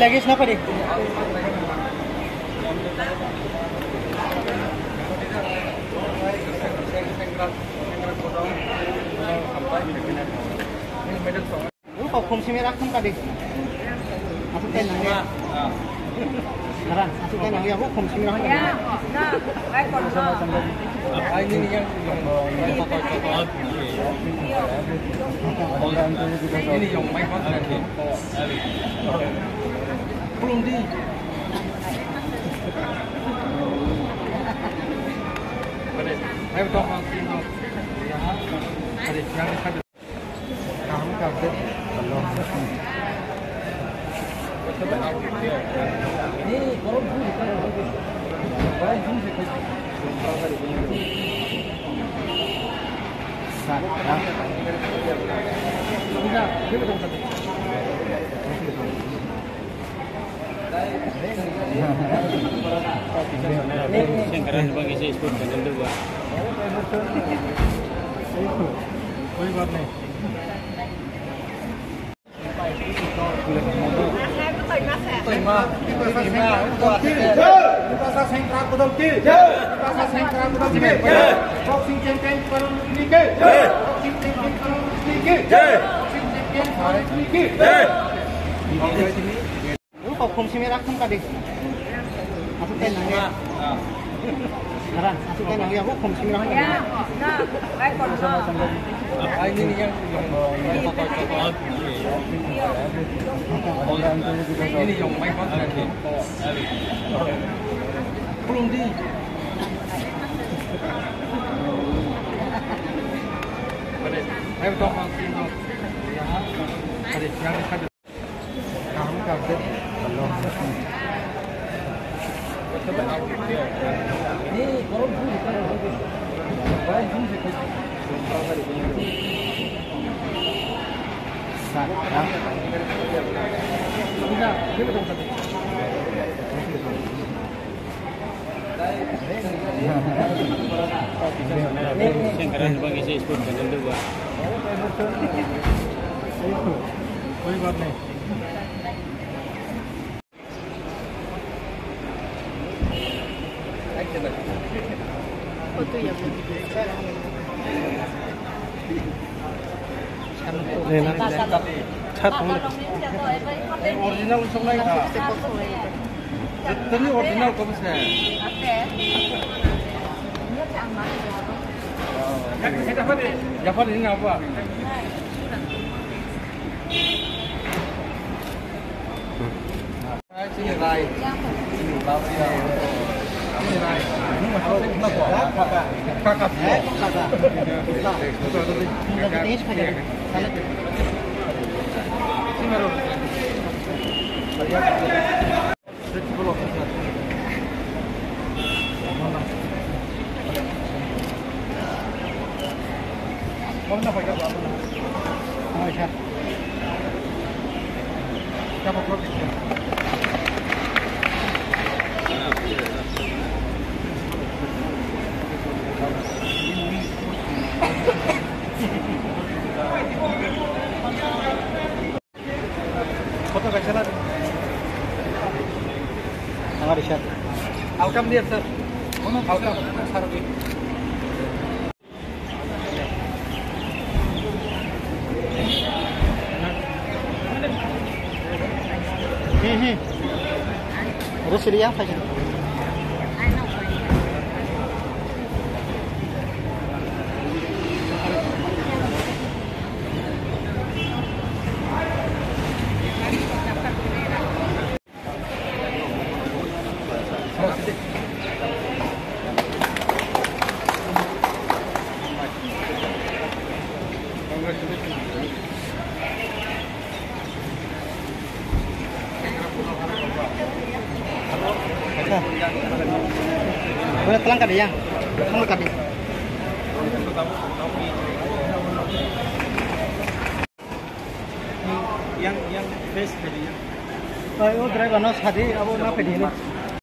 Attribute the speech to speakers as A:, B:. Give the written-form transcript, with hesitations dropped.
A: lagi kenapa nih? Lu kok fungsi merah kan tadi? Masukin nangnya. Beneran, masukin nangnya bu fungsi merah kan? Ya, nah, baik kalau. Ini nih yang foto-foto. Ini yang main nanti. Belum di. Ayo dong langsung. Ada yang ada. Kamu kaget belum? Ini kalau dulu kan baik sih. Yang keren bagi si Isbun dengan dua. Koई बात नहीं. Lu kok fungsi merah kan tadi? Masukin nangnya. Beneran, masukin nangnya bu fungsi merah kan? Ya, nah, baik kalau. Ini nih yang foto-foto. Ini yang main nanti. Belum di. Ayo dong langsung. Ada yang ada. Kamu kaget belum? Ini kalau dulu kan baik sih. Yang keren bagi si Isbun dengan dua. Koई बात नहीं. Foto ya bu. Original usung lagi kak. Tadi original kok bisa? Yang dapat deh. Dapat ini apa? Sini rai. Sini tahu dia. Ini rai. Ini masuk kenapa? Kakak. Kakak. Ini sepeda. Sini baru. Mana pakai apa? Oh iya. Siapa produk? Foto kacalan. Angga di shot. Alkam dia sir. Mana alkam? Saruki. Terus ini apa sih? Boleh telang kali yang, telang kali. Yang base kali ya. Oh driver nos hadi, abo na pwede ni.